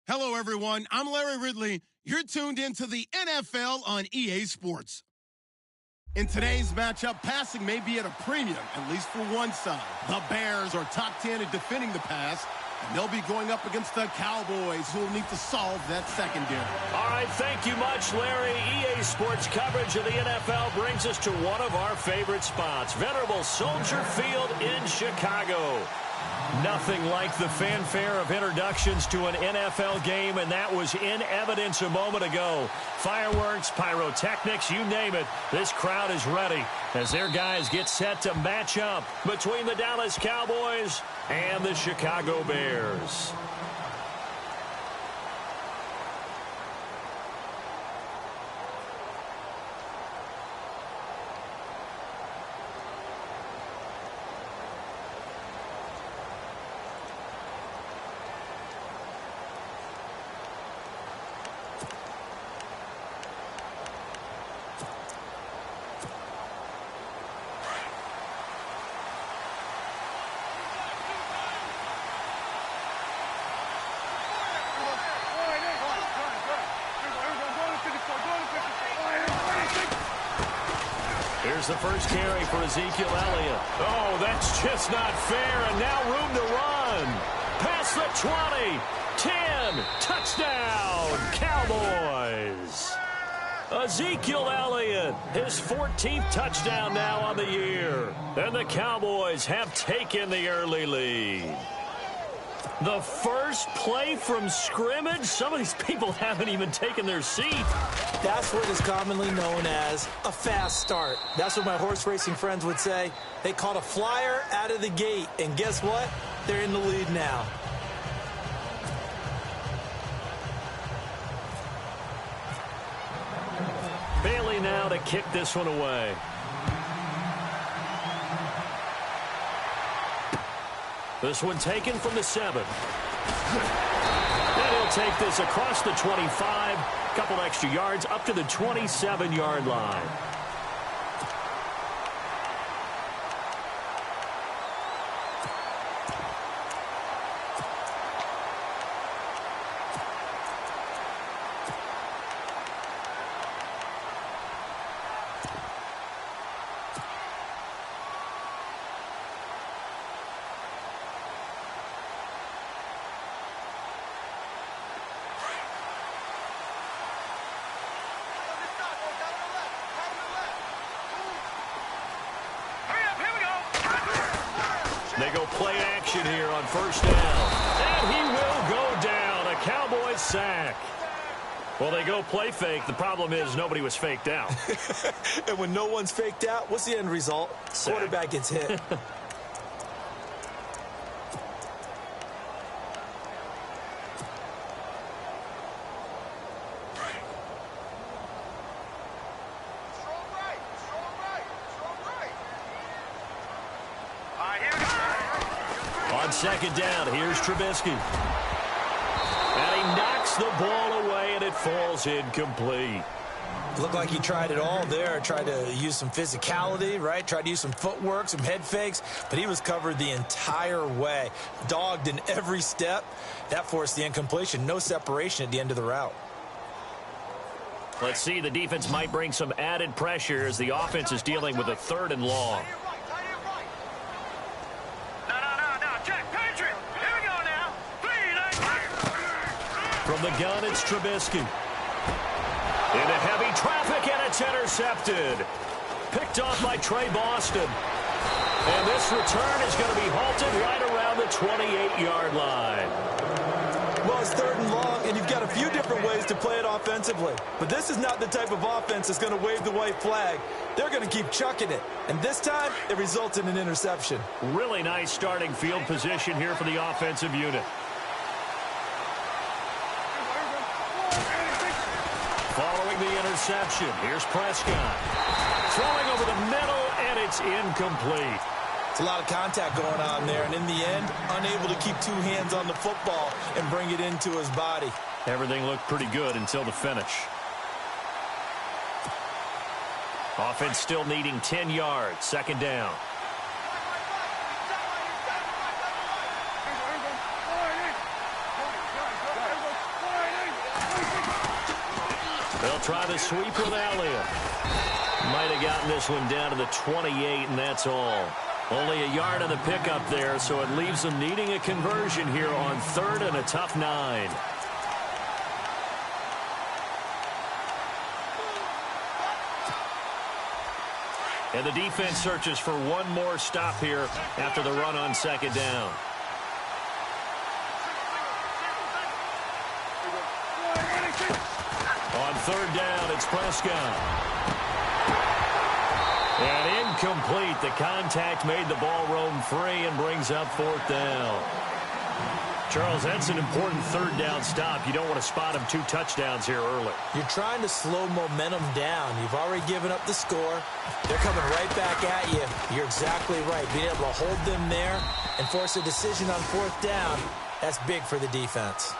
Hello, everyone. I'm Larry Ridley. You're tuned into the NFL on EA Sports. In today's matchup, passing may be at a premium, at least for one side. The Bears are top 10 at defending the pass, and they'll be going up against the Cowboys, who will need to solve that secondary. All right, thank you much, Larry. EA Sports coverage of the NFL brings us to one of our favorite spots, venerable Soldier Field in Chicago. Nothing like the fanfare of introductions to an NFL game, and that was in evidence a moment ago. Fireworks, pyrotechnics, you name it. This crowd is ready as their guys get set to match up between the Dallas Cowboys and the Chicago Bears. Here's the first carry for Ezekiel Elliott. Oh, that's just not fair, and now room to run. Past the 20, 10, touchdown, Cowboys. Ezekiel Elliott, his 14th touchdown now on the year. And the Cowboys have taken the early lead. The first play from scrimmage? Some of these people haven't even taken their seat. That's what is commonly known as a fast start. That's what my horse racing friends would say. They caught a flyer out of the gate, and guess what? They're in the lead now. Bailey now to kick this one away. This one taken from the 7. And he'll take this across the 25. Couple extra yards up to the 27-yard line. They go play action here on first down. And he will go down. A Cowboys sack. Well, they go play fake. The problem is nobody was faked out. And when no one's faked out, what's the end result? Sack. Quarterback gets hit. On second down, here's Trubisky. And he knocks the ball away, and it falls incomplete. Looked like he tried it all there. Tried to use some physicality, right? Tried to use some footwork, some head fakes, but he was covered the entire way. Dogged in every step. That forced the incompletion. No separation at the end of the route. Let's see, the defense might bring some added pressure as the offense is dealing with a 3rd and long. From the gun, it's Trubisky. Into heavy traffic, and it's intercepted. Picked off by Trey Boston. And this return is going to be halted right around the 28-yard line. Well, it's 3rd and long, and you've got a few different ways to play it offensively. But this is not the type of offense that's going to wave the white flag. They're going to keep chucking it. And this time, it results in an interception. Really nice starting field position here for the offensive unit. Following the interception, here's Prescott. Throwing over the middle, and it's incomplete. It's a lot of contact going on there, and in the end, unable to keep 2 hands on the football and bring it into his body. Everything looked pretty good until the finish. Offense still needing 10 yards. Second down. They'll try the sweep with Elliott. Might have gotten this one down to the 28, and that's all. Only a yard on the pickup there, so it leaves them needing a conversion here on 3rd and a tough 9. And the defense searches for one more stop here after the run on 2nd down. On 3rd down, it's Prescott. And incomplete. The contact made the ball roam free and brings up 4th down. Charles, that's an important 3rd down stop. You don't want to spot him 2 touchdowns here early. You're trying to slow momentum down. You've already given up the score. They're coming right back at you. You're exactly right. Being able to hold them there and force a decision on 4th down, that's big for the defense.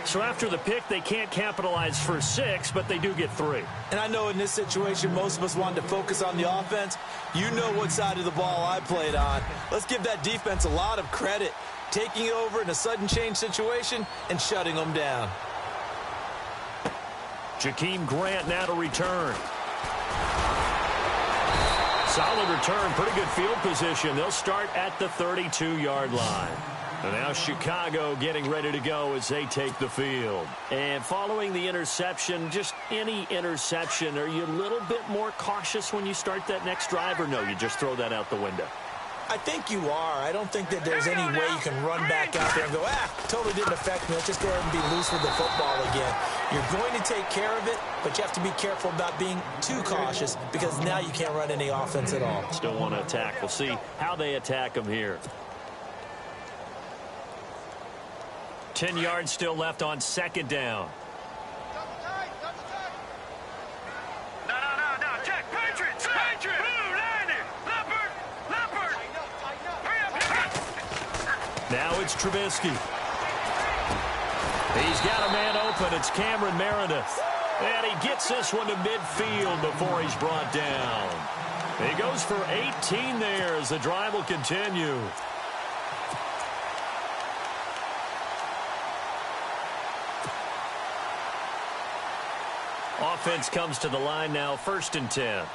So after the pick, they can't capitalize for 6, but they do get 3. And I know in this situation, most of us wanted to focus on the offense. You know what side of the ball I played on. Let's give that defense a lot of credit, taking it over in a sudden change situation and shutting them down. Jakeem Grant now to return. Solid return, pretty good field position. They'll start at the 32-yard line. And now Chicago getting ready to go as they take the field. And following the interception, just any interception, are you a little bit more cautious when you start that next drive, or no, you just throw that out the window? I think you are. I don't think that there's any way you can run back out there and go, totally didn't affect me. Let's just go ahead and be loose with the football again. You're going to take care of it, but you have to be careful about being too cautious because now you can't run any offense at all. Still want to attack. We'll see how they attack them here. 10 yards still left on 2nd down. No. Check. Patriots. Blue, landing. Leopard. Now it's Trubisky. He's got a man open. It's Cameron Meredith. And he gets this one to midfield before he's brought down. He goes for 18 there as the drive will continue. Offense comes to the line now, 1st and 10.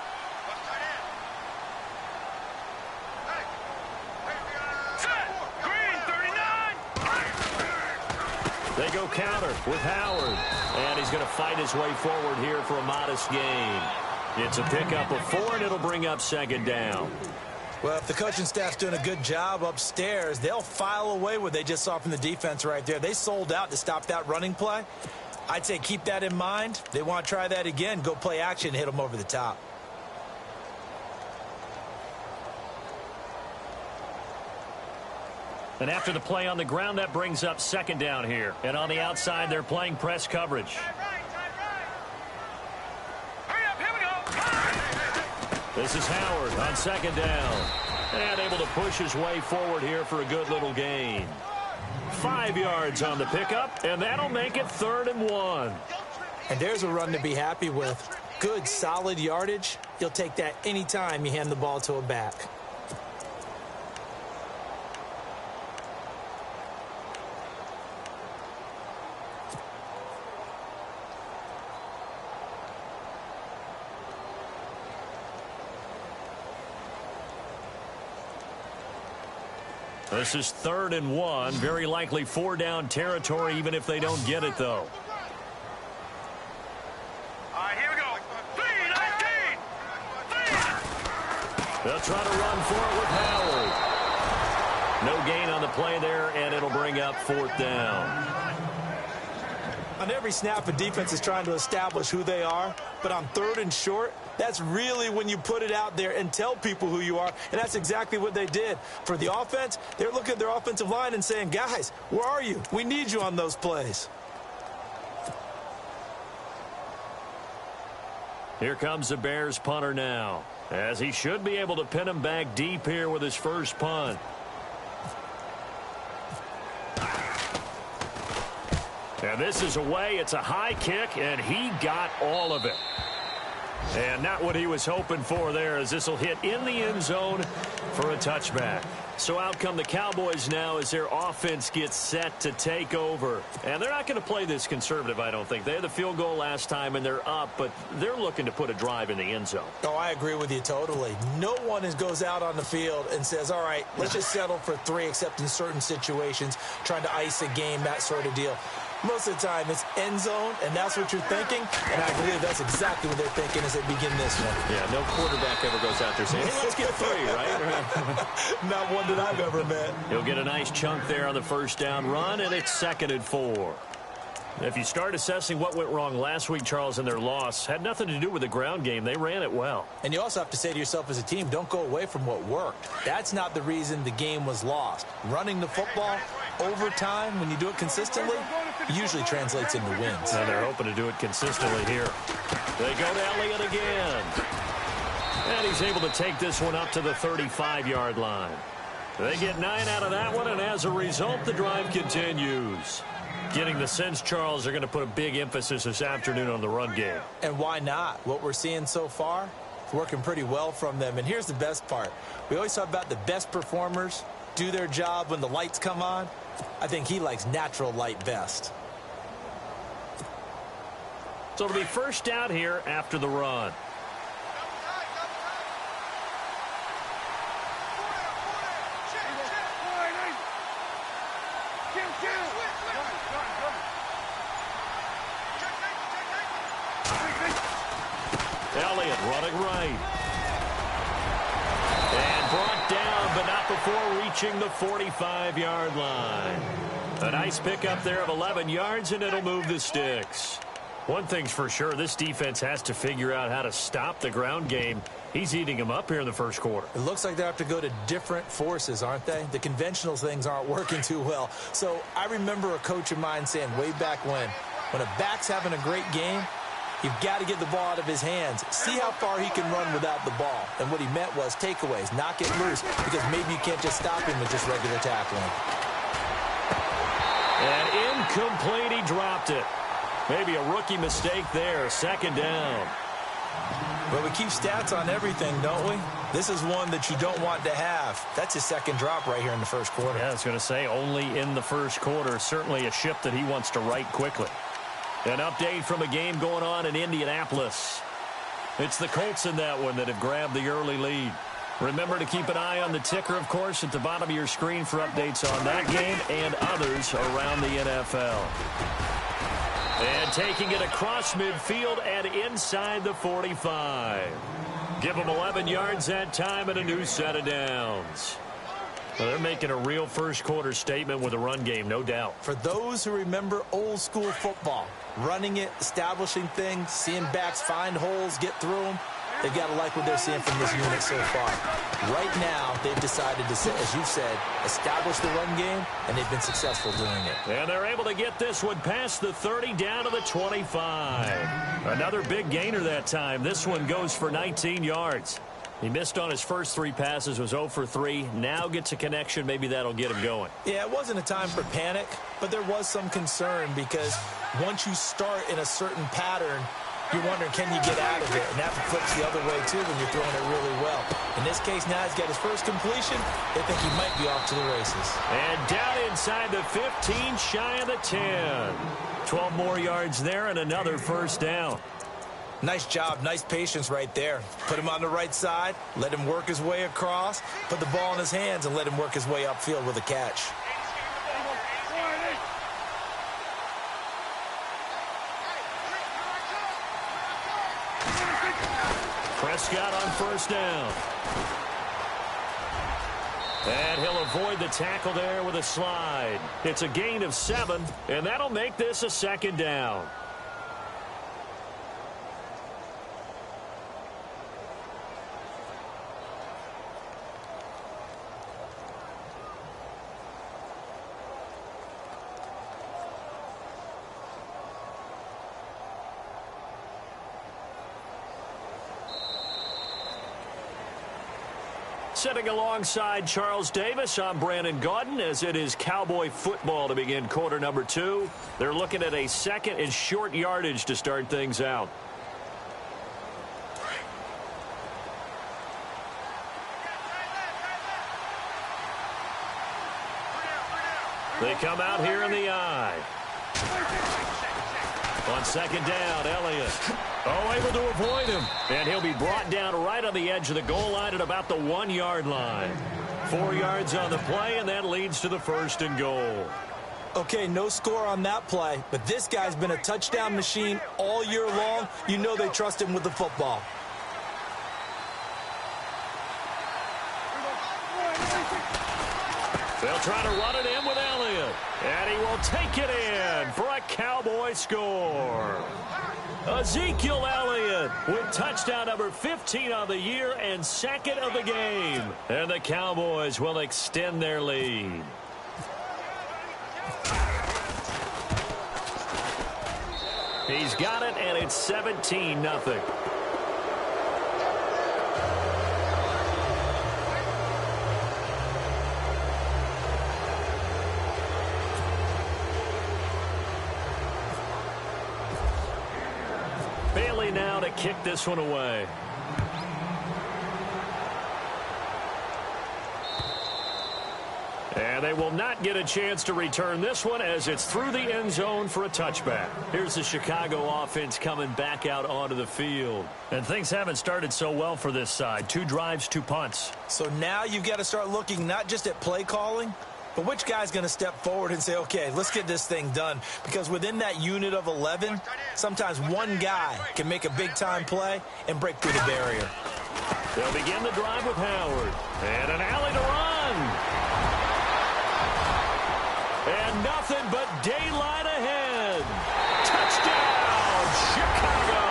They go counter with Howard. And he's going to fight his way forward here for a modest gain. It's a pickup of 4, and it'll bring up 2nd down. Well, if the coaching staff's doing a good job upstairs, they'll file away what they just saw from the defense right there. They sold out to stop that running play. I'd say keep that in mind. They want to try that again. Go play action and hit them over the top. And after the play on the ground, that brings up 2nd down here. And on the outside, they're playing press coverage. Hurry up, here we go. This is Howard on 2nd down. And able to push his way forward here for a good little gain. 5 yards on the pickup, and that'll make it 3rd and 1. And there's a run to be happy with. Good, solid yardage. You'll take that anytime you hand the ball to a back. This is 3rd and 1. Very likely 4-down territory, even if they don't get it, though. All right, here we go. 3-19. They'll try to run for it with Howard. No gain on the play there, and it'll bring up 4th down. On every snap, a defense is trying to establish who they are, but on 3rd and short, that's really when you put it out there and tell people who you are, and that's exactly what they did. For the offense, they're looking at their offensive line and saying, guys, where are you? We need you on those plays. Here comes the Bears punter now, as he should be able to pin him back deep here with his first punt. And this is away. It's a high kick, and he got all of it. And not what he was hoping for there, as this will hit in the end zone for a touchback. So out come the Cowboys now as their offense gets set to take over. And they're not going to play this conservative, I don't think. They had the field goal last time, and they're up, but they're looking to put a drive in the end zone. Oh, I agree with you totally. No one goes out on the field and says, all right, let's just settle for 3, except in certain situations, trying to ice a game, that sort of deal. Most of the time, it's end zone, and that's what you're thinking. And I believe that's exactly what they're thinking as they begin this one. Yeah, no quarterback ever goes out there saying, hey, let's get 3, right? Not one that I've ever met. He'll get a nice chunk there on the first down run, and it's 2nd and 4. If you start assessing what went wrong last week, Charles, in their loss, had nothing to do with the ground game. They ran it well. And you also have to say to yourself as a team, don't go away from what worked. That's not the reason the game was lost. Running the football over time, when you do it consistently, usually translates into wins. And they're hoping to do it consistently here. They go to Elliott again. And he's able to take this one up to the 35-yard line. They get 9 out of that one, and as a result, the drive continues. Getting the sense, Charles, they're going to put a big emphasis this afternoon on the run game. And why not? What we're seeing so far, it's working pretty well from them. And here's the best part. We always talk about the best performers do their job when the lights come on. I think he likes natural light best. So it'll be first down here after the run. Elliott running right. And brought down, but not before reaching the 45-yard line. A nice pickup there of 11 yards, and it'll move the sticks. One thing's for sure, this defense has to figure out how to stop the ground game. He's eating them up here in the first quarter. It looks like they have to go to different forces, aren't they? The conventional things aren't working too well. So I remember a coach of mine saying way back when a back's having a great game, you've got to get the ball out of his hands. See how far he can run without the ball. And what he meant was takeaways, knock it loose, because maybe you can't just stop him with just regular tackling. And incomplete, he dropped it. Maybe a rookie mistake there, 2nd down. But we keep stats on everything, don't we? This is one that you don't want to have. That's his 2nd drop right here in the first quarter. Yeah, I was going to say only in the first quarter. Certainly a ship that he wants to right quickly. An update from a game going on in Indianapolis. It's the Colts in that one that have grabbed the early lead. Remember to keep an eye on the ticker, of course, at the bottom of your screen for updates on that game and others around the NFL. And taking it across midfield and inside the 45. Give them 11 yards that time and a new set of downs. Well, they're making a real first quarter statement with a run game, no doubt. For those who remember old school football, running it, establishing things, seeing backs find holes, get through them, they've got to like what they're seeing from this unit so far. Right now, they've decided to, as you've said, establish the run game, and they've been successful doing it. And they're able to get this one past the 30 down to the 25. Another big gainer that time. This one goes for 19 yards. He missed on his first 3 passes, was 0 for 3. Now gets a connection. Maybe that'll get him going. Yeah, it wasn't a time for panic, but there was some concern because once you start in a certain pattern, you're wondering, can you get out of it? And that flips the other way, too, when you're throwing it really well. In this case, now he's got his first completion. They think he might be off to the races. And down inside the 15, shy of the 10. 12 more yards there and another first down. Nice job, nice patience right there. Put him on the right side, let him work his way across, put the ball in his hands, and let him work his way upfield with a catch. Prescott on first down. And he'll avoid the tackle there with a slide. It's a gain of 7, and that'll make this a 2nd down. Sitting alongside Charles Davis, I'm Brandon Gaudin, as it is Cowboy football to begin quarter number 2. They're looking at a 2nd and short yardage to start things out. They come out here in the eye. On second down, Elliott. Able to avoid him. And he'll be brought down right on the edge of the goal line at about the 1-yard line. 4 yards on the play, and that leads to the 1st and goal. Okay, no score on that play, but this guy's been a touchdown machine all year long. You know they trust him with the football. They'll try to run it in with Elliott. And he will take it in for a Cowboy score. Ezekiel Elliott with touchdown number 15 on the year and 2nd of the game. And the Cowboys will extend their lead. He's got it, and it's 17-0. Bailey now to kick this one away. And they will not get a chance to return this one as it's through the end zone for a touchback. Here's the Chicago offense coming back out onto the field. And things haven't started so well for this side. 2 drives, 2 punts. So now you've got to start looking not just at play calling, but which guy's going to step forward and say, okay, let's get this thing done. Because within that unit of 11, sometimes one guy can make a big-time play and break through the barrier. They'll begin the drive with Howard. And an alley to run. And nothing but daylight ahead. Touchdown, Chicago.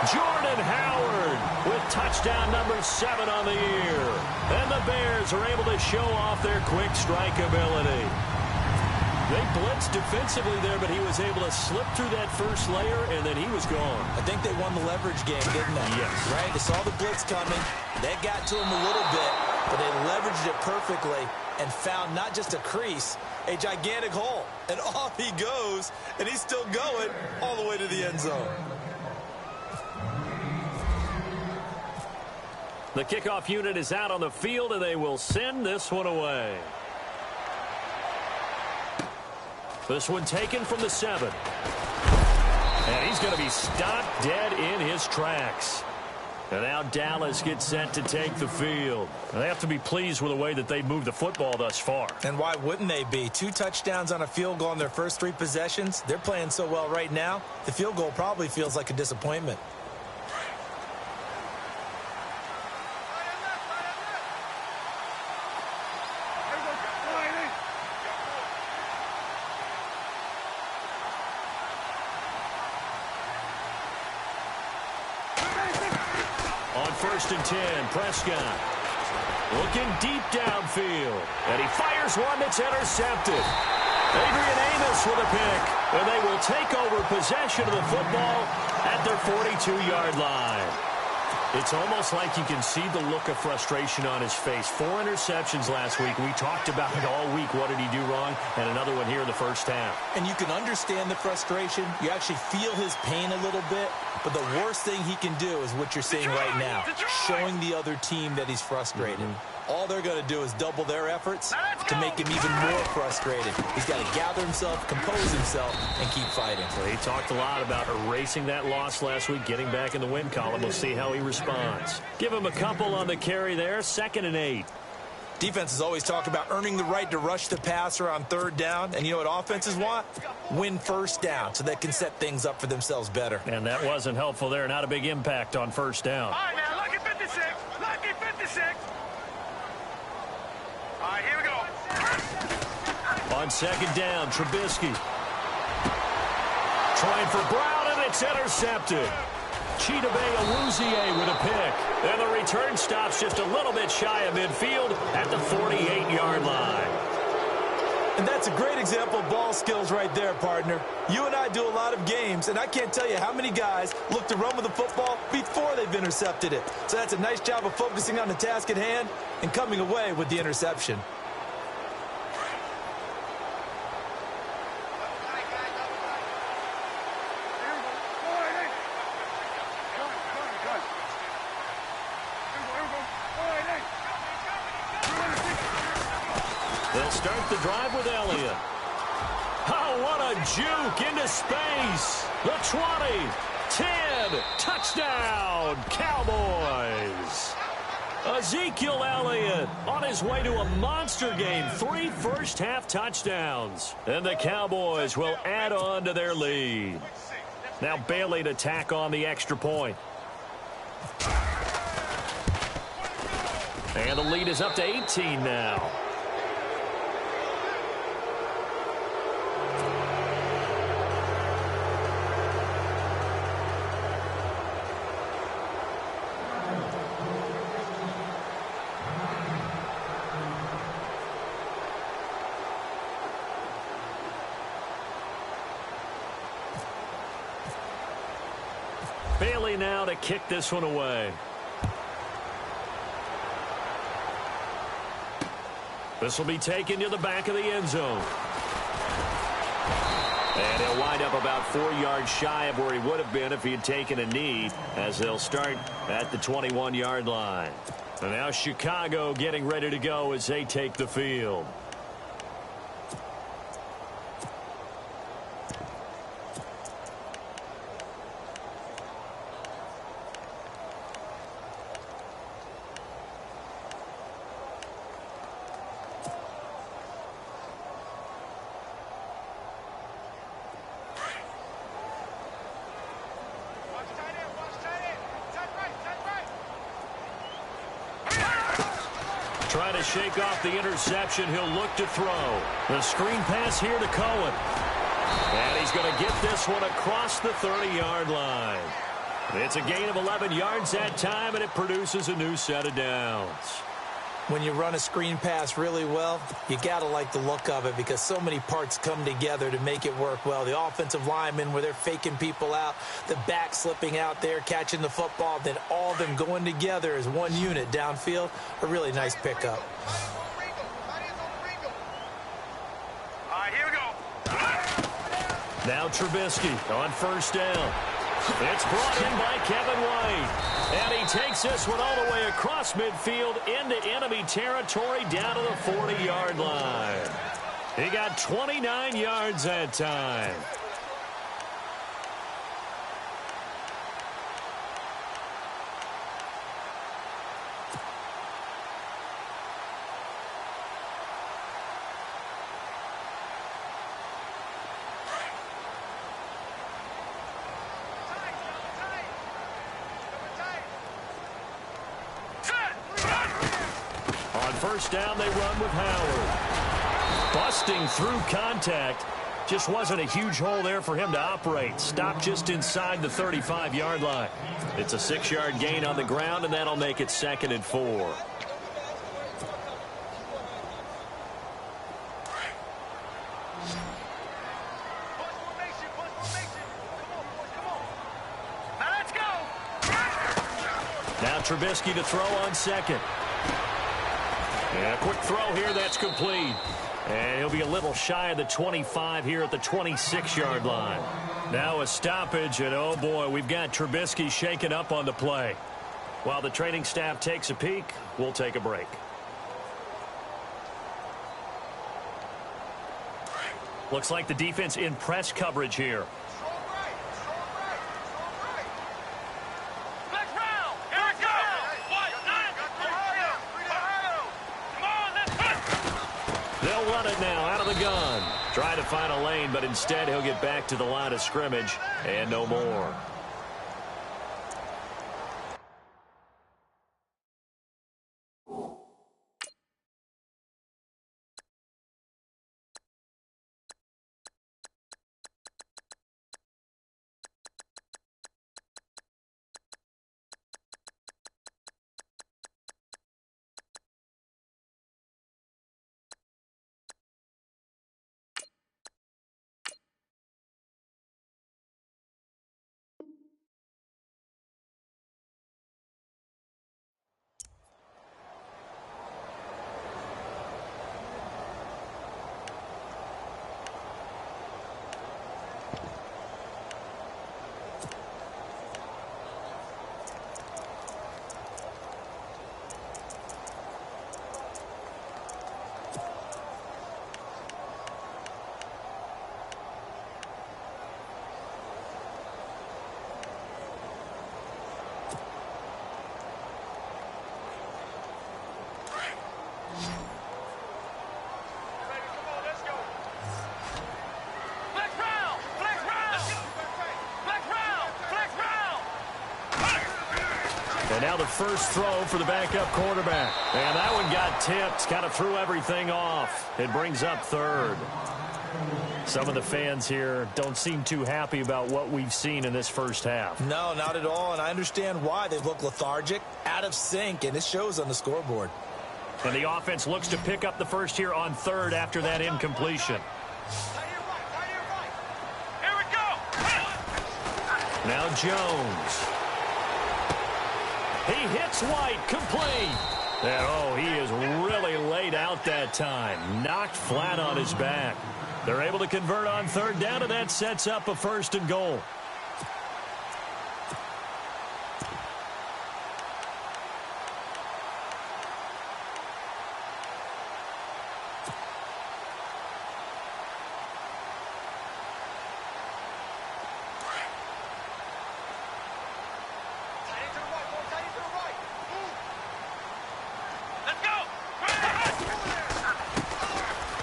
Jordan Howard with touchdown number 7 on the year. And the Bears are able to show off their quick strike ability. They blitzed defensively there, but he was able to slip through that first layer, and then he was gone. I think they won the leverage game, didn't they? Yes. Right? They saw the blitz coming. That got to him a little bit, but they leveraged it perfectly and found not just a crease, a gigantic hole. And off he goes, and he's still going all the way to the end zone. The kickoff unit is out on the field, and they will send this one away. This one taken from the 7. And he's going to be stopped dead in his tracks. And now Dallas gets set to take the field. And they have to be pleased with the way that they've moved the football thus far. And why wouldn't they be? 2 touchdowns on a field goal in their first 3 possessions. They're playing so well right now, the field goal probably feels like a disappointment. On 1st and 10, Prescott looking deep downfield. And he fires one that's intercepted. Adrian Amos with a pick. And they will take over possession of the football at their 42-yard line. It's almost like you can see the look of frustration on his face. 4 interceptions last week. We talked about it all week. What did he do wrong? And another one here in the first half. And you can understand the frustration. You actually feel his pain a little bit. But the worst thing he can do is what you're seeing right now, showing the other team that he's frustrated. All they're going to do is double their efforts to make him even more frustrated. He's got to gather himself, compose himself, and keep fighting. Well, he talked a lot about erasing that loss last week, getting back in the win column. We'll see how he responds. Give him a couple on the carry there, 2nd and 8. Defenses always talk about earning the right to rush the passer on 3rd down. And you know what offenses want? Win 1st down so they can set things up for themselves better. And that wasn't helpful there. Not a big impact on 1st down. All right, now, lucky 56. Lucky 56. All right, here we go. On 2nd down, Trubisky. Trying for Brown, and it's intercepted. Chidobe Awuzie with a pick. And the return stops just a little bit shy of midfield at the 48-yard line. And that's a great example of ball skills right there, partner. You and I do a lot of games, and I can't tell you how many guys look to run with the football before they've intercepted it. So that's a nice job of focusing on the task at hand and coming away with the interception. They'll start the drive with Elliott. Oh, what a juke into space. The 20, 10, touchdown, Cowboys. Ezekiel Elliott on his way to a monster game. 3 first-half touchdowns. And the Cowboys will add on to their lead. Now Bailey to tack on the extra point. And the lead is up to 18 now. Bailey now to kick this one away. This will be taken to the back of the end zone. And he'll wind up about 4 yards shy of where he would have been if he had taken a knee, as they'll start at the 21-yard line. And now Chicago getting ready to go as they take the field. Trying to shake off the interception. He'll look to throw. The screen pass here to Cohen. And he's going to get this one across the 30-yard line. It's a gain of 11 yards that time, and it produces a new set of downs. When you run a screen pass really well, you got to like the look of it because so many parts come together to make it work well. The offensive linemen, where they're faking people out, the back slipping out there, catching the football, then all of them going together as one unit downfield. A really nice pickup. All right, here we go. Now Trubisky on first down. It's brought in by Kevin White. And he takes this one all the way across midfield into enemy territory down to the 40-yard line. He got 29 yards that time. First down, they run with Howard. Busting through contact. Just wasn't a huge hole there for him to operate. Stopped just inside the 35-yard line. It's a 6-yard gain on the ground, and that'll make it 2nd and 4. Now let's go. Now Trubisky to throw on second. And a quick throw here, that's complete. And he'll be a little shy of the 25 here at the 26-yard line. Now a stoppage, and oh boy, we've got Trubisky shaken up on the play. While the training staff takes a peek, we'll take a break. Looks like the defense in press coverage here. Run it now out of the gun. Try to find a lane, but instead he'll get back to the line of scrimmage and no more. And now the first throw for the backup quarterback. And that one got tipped, kind of threw everything off. It brings up third. Some of the fans here don't seem too happy about what we've seen in this first half. No, not at all, and I understand why. They look lethargic, out of sync, and it shows on the scoreboard. And the offense looks to pick up the first here on third after that incompletion. Here we go. Now Jones. He hits White, complete. And, oh, he is really laid out that time. Knocked flat on his back. They're able to convert on third down, and that sets up a 1st and goal.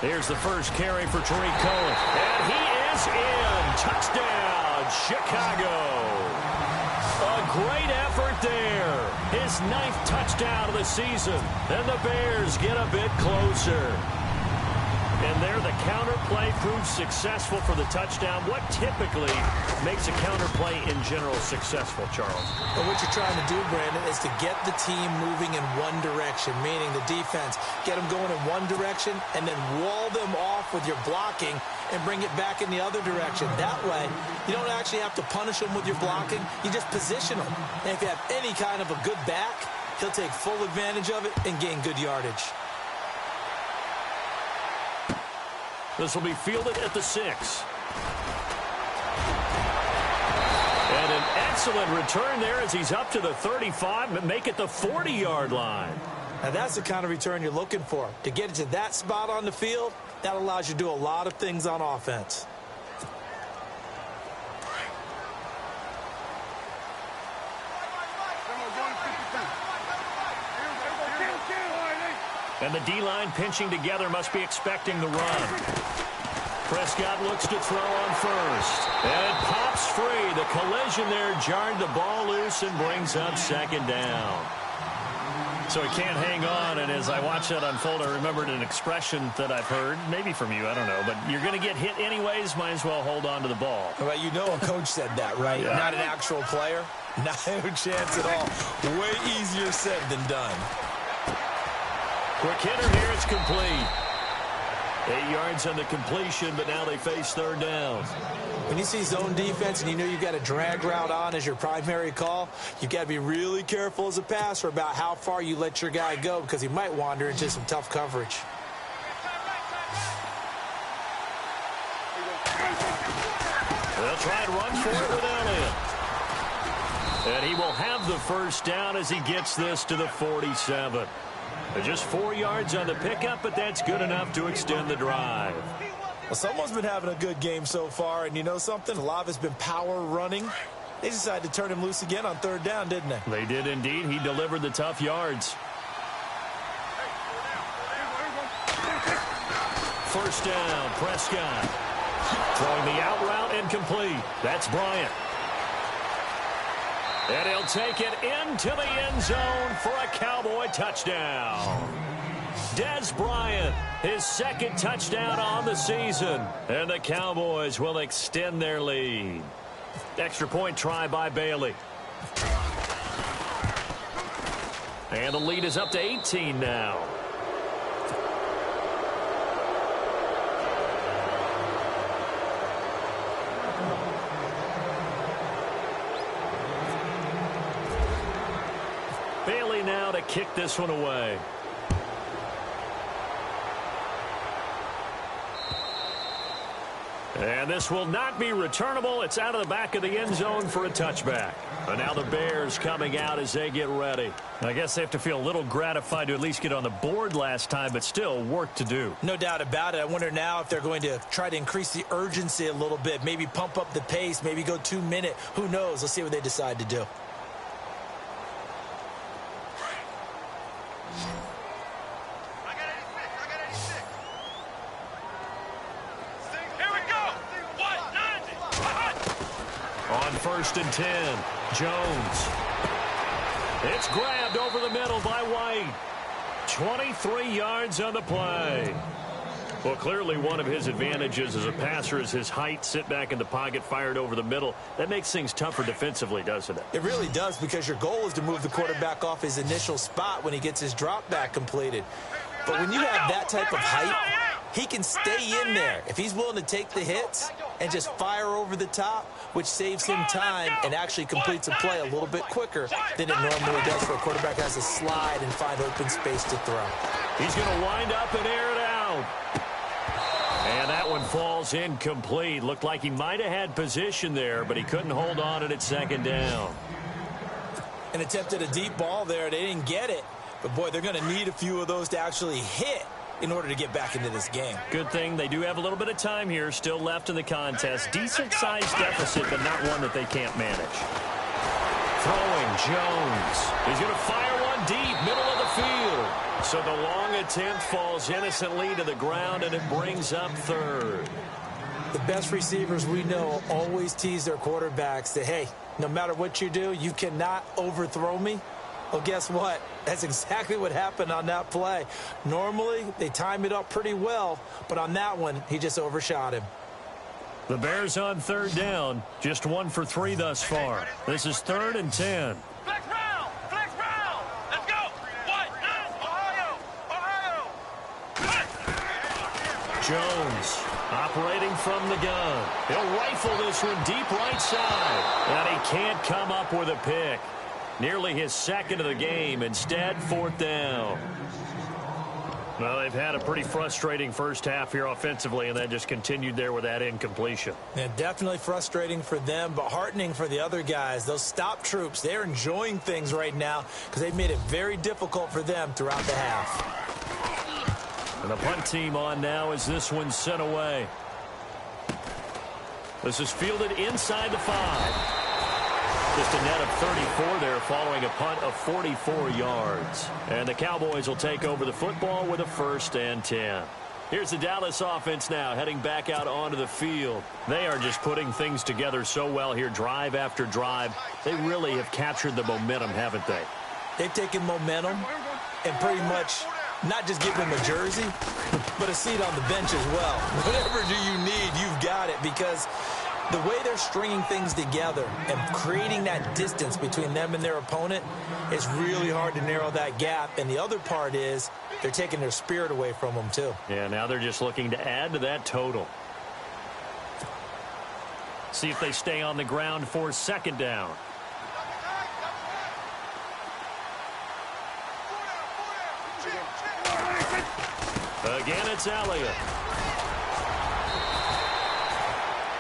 Here's the first carry for Tariq Cohen. And he is in. Touchdown, Chicago. A great effort there. His 9th touchdown of the season. And the Bears get a bit closer. And there the counter play proves successful for the touchdown. What typically makes a counter play in general successful, Charles? But what you're trying to do, Brandon, is to get the team moving in one direction, meaning the defense. Get them going in one direction and then wall them off with your blocking and bring it back in the other direction. That way, you don't actually have to punish them with your blocking. You just position them. And if you have any kind of a good back, he'll take full advantage of it and gain good yardage. This will be fielded at the 6. And an excellent return there as he's up to the 35, but make it the 40-yard line. Now that's the kind of return you're looking for. To get it to that spot on the field, that allows you to do a lot of things on offense. And the D-line pinching together must be expecting the run. Prescott looks to throw on first. And it pops free. The collision there jarred the ball loose and brings up 2nd down. So he can't hang on, and as I watch that unfold, I remembered an expression that I've heard, maybe from you, I don't know, but you're going to get hit anyways, might as well hold on to the ball. Well, you know a coach said that, right? Yeah. Not an actual player. No chance at all. Way easier said than done. Quick hitter here, it's complete. 8 yards on the completion, but now they face 3rd down. When you see zone defense and you know you've got a drag route on as your primary call, you've got to be really careful as a passer about how far you let your guy go because he might wander into some tough coverage. They'll try and run for it with Elliott. And he will have the 1st down as he gets this to the 47. Just 4 yards on the pickup, but that's good enough to extend the drive. Well, someone's been having a good game so far, and you know something? A lot of it's been power running. They decided to turn him loose again on 3rd down, didn't they? They did indeed. He delivered the tough yards. 1st down, Prescott. Throwing the out route incomplete. That's Bryant. And he'll take it into the end zone for a Cowboy touchdown. Des Bryant, his 2nd touchdown on the season. And the Cowboys will extend their lead. Extra point try by Bailey. And the lead is up to 18 now. Bailey now to kick this one away. And this will not be returnable. It's out of the back of the end zone for a touchback. And now the Bears coming out as they get ready. I guess they have to feel a little gratified to at least get on the board last time, but still work to do. No doubt about it. I wonder now if they're going to try to increase the urgency a little bit, maybe pump up the pace, maybe go 2-minute. Who knows? Let's see what they decide to do. On 1st and 10, Jones. It's grabbed over the middle by White. 23 yards on the play. Well, clearly one of his advantages as a passer is his height. Sit back in the pocket, fired over the middle. That makes things tougher defensively, doesn't it? It really does, because your goal is to move the quarterback off his initial spot when he gets his drop back completed. But when you have that type of height, he can stay in there if he's willing to take the hits and just fire over the top, which saves him time and actually completes a play a little bit quicker than it normally does for a quarterback has to slide and find open space to throw. He's going to wind up and air it out. And that one falls incomplete. Looked like he might have had position there, but he couldn't hold on at second down. And attempted a deep ball there. They didn't get it. But, boy, they're going to need a few of those to actually hit in order to get back into this game. Good thing they do have a little bit of time here still left in the contest. Decent-sized deficit, but not one that they can't manage. Throwing, Jones. He's going to fire one deep, middle of the field. So the long attempt falls innocently to the ground, and it brings up third. The best receivers we know always tease their quarterbacks that, hey, no matter what you do, you cannot overthrow me. Well, guess what? That's exactly what happened on that play. Normally, they time it up pretty well, but on that one, he just overshot him. The Bears on third down, just 1 for 3 thus far. This is 3rd and 10. Flex round! Flex round! Let's go! What? Ohio! Ohio! Jones operating from the gun. He'll rifle this one deep right side. And he can't come up with a pick. Nearly his second of the game. Instead, 4th down. Well, they've had a pretty frustrating first half here offensively, and then just continued there with that incompletion. Yeah, definitely frustrating for them, but heartening for the other guys. Those stop troops, they're enjoying things right now because they've made it very difficult for them throughout the half. And the punt team on now as this one's sent away. This is fielded inside the 5. Just a net of 34 there following a punt of 44 yards. And the Cowboys will take over the football with a 1st and 10. Here's the Dallas offense now heading back out onto the field. They are just putting things together so well here, drive after drive. They really have captured the momentum, haven't they? They've taken momentum and pretty much not just give them a jersey, but a seat on the bench as well. Whatever do you need, you've got it, because the way they're stringing things together and creating that distance between them and their opponent is really hard to narrow that gap. And the other part is they're taking their spirit away from them, too. Yeah, now they're just looking to add to that total. See if they stay on the ground for 2nd down. Again, it's Elliott.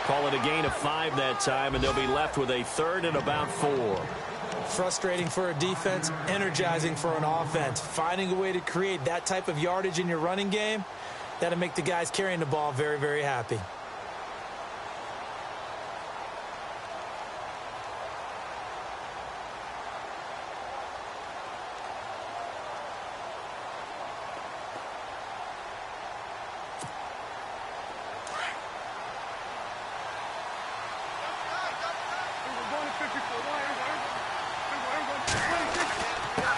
Call it a gain of 5 that time, and they'll be left with a 3rd and about 4. Frustrating for a defense, energizing for an offense. Finding a way to create that type of yardage in your running game, that'll make the guys carrying the ball very, very happy.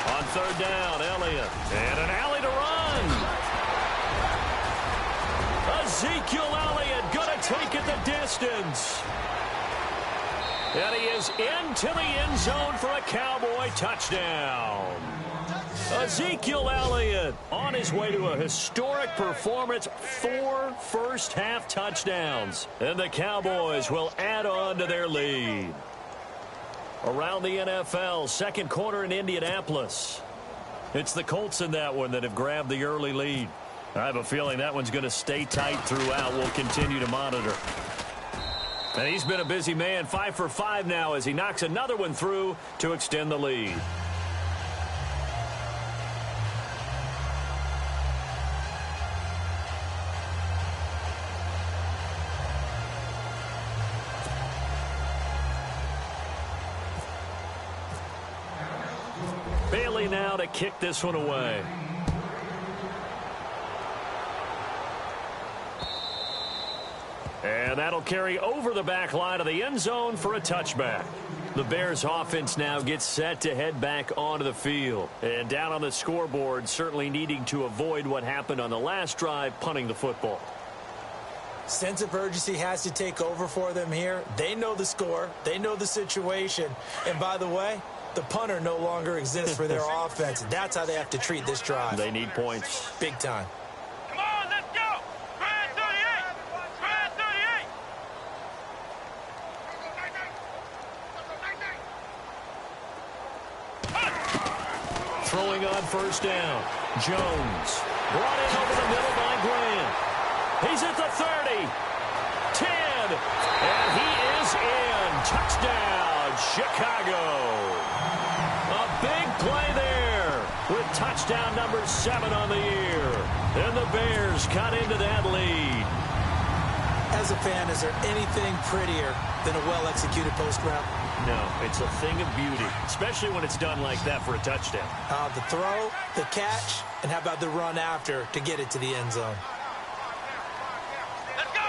On 3rd down, Elliott. And an alley to run. Ezekiel Elliott going to take it the distance. And he is into the end zone for a Cowboy touchdown. Ezekiel Elliott on his way to a historic performance. 4 first-half touchdowns. And the Cowboys will add on to their lead. Around the NFL, second quarter in Indianapolis. It's the Colts in that one that have grabbed the early lead. I have a feeling that one's going to stay tight throughout. We'll continue to monitor. And he's been a busy man, 5 for 5 now as he knocks another one through to extend the lead. Bailey now to kick this one away. And that'll carry over the back line of the end zone for a touchback. The Bears offense now gets set to head back onto the field. And down on the scoreboard, certainly needing to avoid what happened on the last drive, punting the football. Sense of urgency has to take over for them here. They know the score. They know the situation. And by the way, the punter no longer exists for their offense. That's how they have to treat this drive. They need points. Big time. Come on, let's go! Brad 38! Brad 38! Throwing on first down. Jones. Brought in over the middle by Grant. He's at the 30. 10. And he is in. Touchdown, Chicago. A big play there with touchdown number 7 on the year. And the Bears cut into that lead. As a fan, is there anything prettier than a well-executed post route? No, it's a thing of beauty, especially when it's done like that for a touchdown. The throw, the catch, and how about the run after to get it to the end zone? Let's go!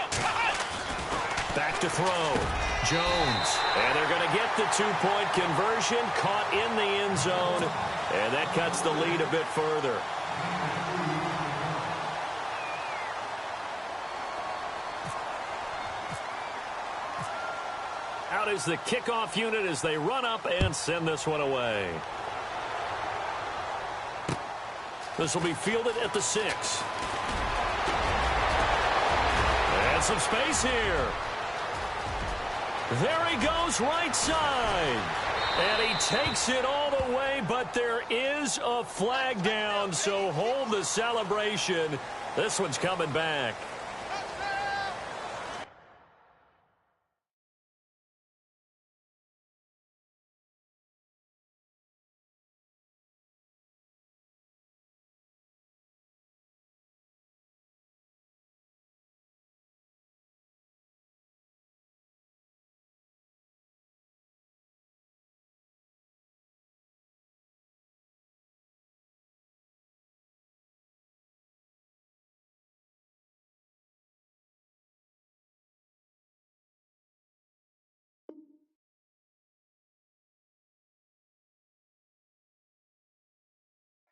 Back to throw. Jones. And they're going to get the 2-point conversion, caught in the end zone, and that cuts the lead a bit further. Out is the kickoff unit as they run up and send this one away. This will be fielded at the 6. And some space here. There he goes right side. And he takes it all the way, but there is a flag down, so hold the celebration. This one's coming back.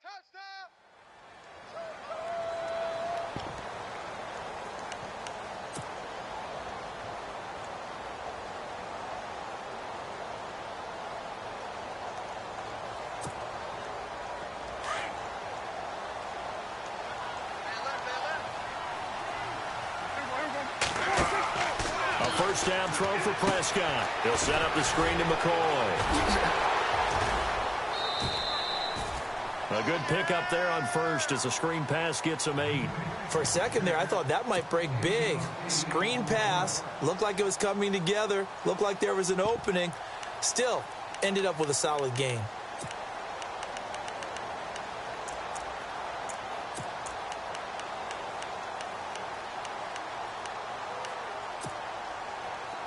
Touchdown! A first down throw for Prescott. He'll set up the screen to McCoy. A good pickup there on first as a screen pass gets him 8. For a second there, I thought that might break big. Screen pass. Looked like it was coming together. Looked like there was an opening. Still, ended up with a solid gain.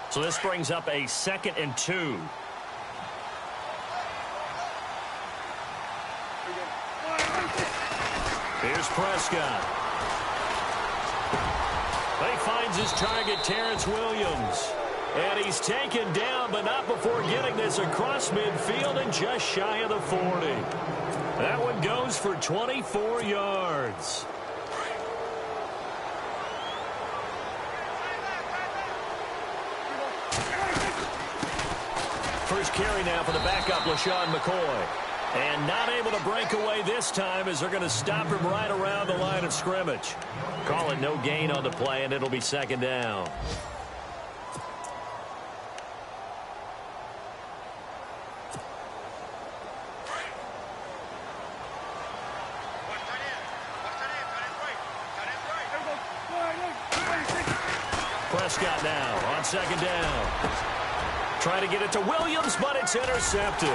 So this brings up a 2nd and 2. Here's Prescott. He finds his target, Terrence Williams. And he's taken down, but not before getting this across midfield and just shy of the 40. That one goes for 24 yards. First carry now for the backup, LaShawn McCoy. And not able to break away this time as they're going to stop him right around the line of scrimmage. Call it no gain on the play, and it'll be 2nd down. Prescott now on 2nd down. Trying to get it to Williams, but it's intercepted.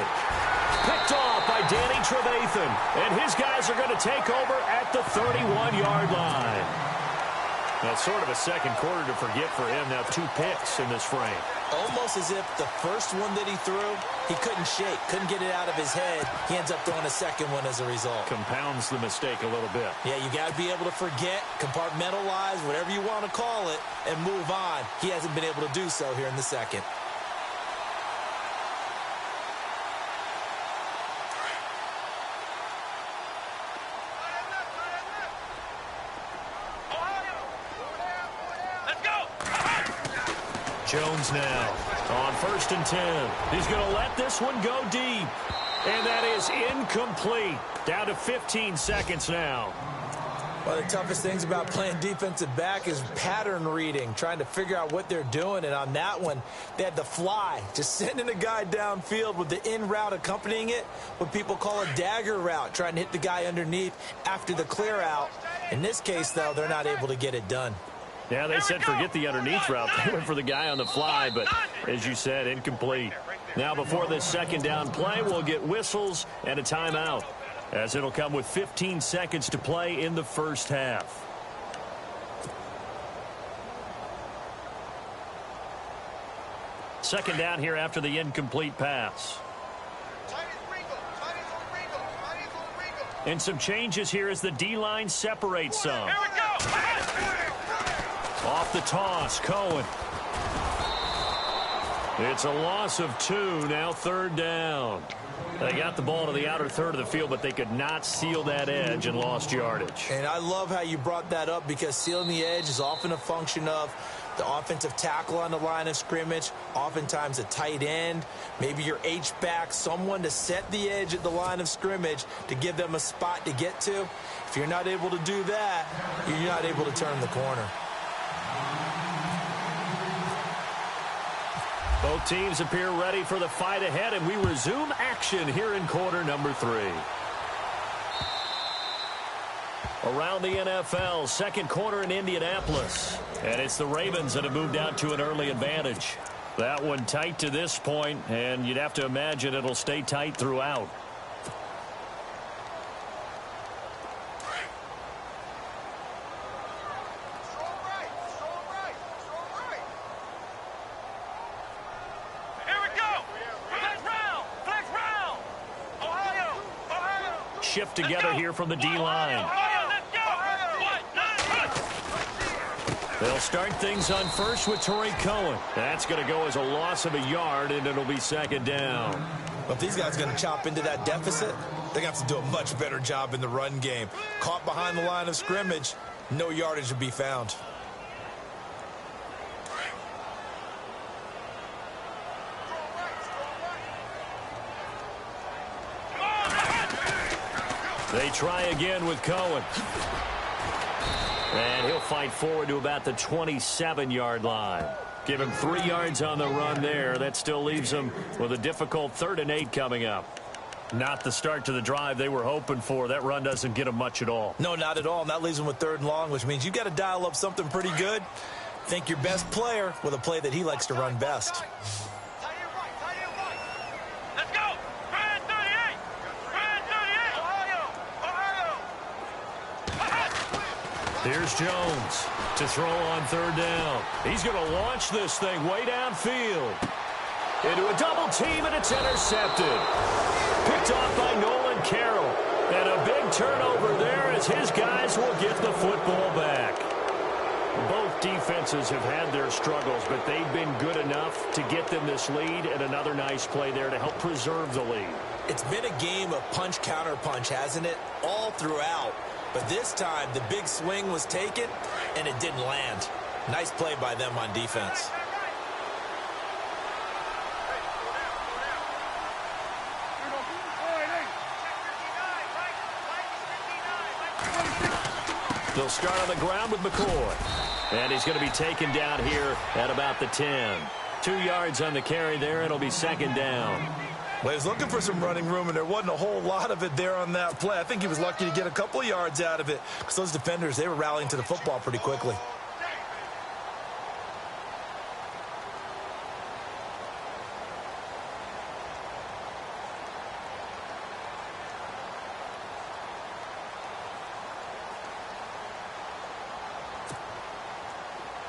Picked off by Danny Trevathan. And his guys are going to take over at the 31-yard line. That's sort of a second quarter to forget for him. Now 2 picks in this frame. Almost as if the first one that he threw, he couldn't shake, couldn't get it out of his head. He ends up throwing a second one as a result. Compounds the mistake a little bit. Yeah, you got to be able to forget, compartmentalize, whatever you want to call it, and move on. He hasn't been able to do so here in the second. Jones now on 1st and 10. He's going to let this one go deep. And that is incomplete. Down to 15 seconds now. One of the toughest things about playing defensive back is pattern reading, trying to figure out what they're doing. And on that one, they had the fly, just sending a guy downfield with the in route accompanying it, what people call a dagger route, trying to hit the guy underneath after the clear out. In this case, though, they're not able to get it done. Yeah, they said forget the underneath route. They went for the guy on the fly, but as you said, incomplete. Now before this second down play, we'll get whistles and a timeout, as it'll come with 15 seconds to play in the first half. Second down here after the incomplete pass. And some changes here as the D-line separates some. Here we go. Off the toss, Cohen. It's a loss of 2, now 3rd down. They got the ball to the outer third of the field, but they could not seal that edge and lost yardage. And I love how you brought that up, because sealing the edge is often a function of the offensive tackle on the line of scrimmage, oftentimes a tight end, maybe your H-back, someone to set the edge at the line of scrimmage to give them a spot to get to. If you're not able to do that, you're not able to turn the corner. Both teams appear ready for the fight ahead, and we resume action here in quarter number 3. Around the NFL, second quarter in Indianapolis. And it's the Ravens that have moved out to an early advantage. That one tight to this point, and you'd have to imagine it'll stay tight throughout. Shift together here from the D-line. They'll start things on first with Torrey Cohen. That's going to go as a loss of a yard, and it'll be second down. But if these guys are going to chop into that deficit, they're going to have to do a much better job in the run game. Caught behind the line of scrimmage, no yardage to be found. They try again with Cohen. And he'll fight forward to about the 27-yard line. Give him 3 yards on the run there. That still leaves him with a difficult 3rd and 8 coming up. Not the start to the drive they were hoping for. That run doesn't get them much at all. No, not at all. And that leaves them with 3rd and long, which means you've got to dial up something pretty good. Think your best player with a play that he likes to run best. Here's Jones to throw on 3rd down. He's going to launch this thing way downfield. Into a double team, and it's intercepted. Picked off by Nolan Carroll. And a big turnover there as his guys will get the football back. Both defenses have had their struggles, but they've been good enough to get them this lead, and another nice play there to help preserve the lead. It's been a game of punch-counter-punch, hasn't it? All throughout. But this time, the big swing was taken, and it didn't land. Nice play by them on defense. They'll start on the ground with McCoy. And he's going to be taken down here at about the 10. 2 yards on the carry there. It'll be second down. Well, he was looking for some running room, and there wasn't a whole lot of it there on that play. I think he was lucky to get a couple of yards out of it, because those defenders, they were rallying to the football pretty quickly.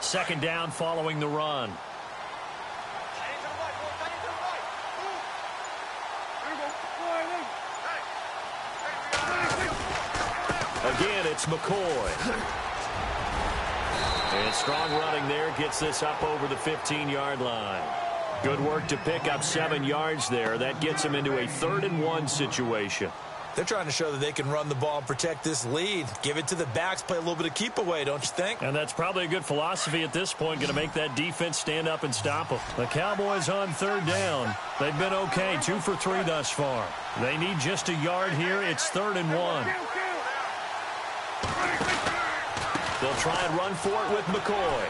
Second down following the run. Again, it's McCoy. And strong running there gets this up over the 15-yard line. Good work to pick up 7 yards there. That gets him into a 3rd and 1 situation. They're trying to show that they can run the ball and protect this lead. Give it to the backs, play a little bit of keep away, don't you think? And that's probably a good philosophy at this point, going to make that defense stand up and stop them. The Cowboys on third down. They've been okay, 2 for 3 thus far. They need just a yard here. It's 3rd and 1. They'll try and run for it with McCoy.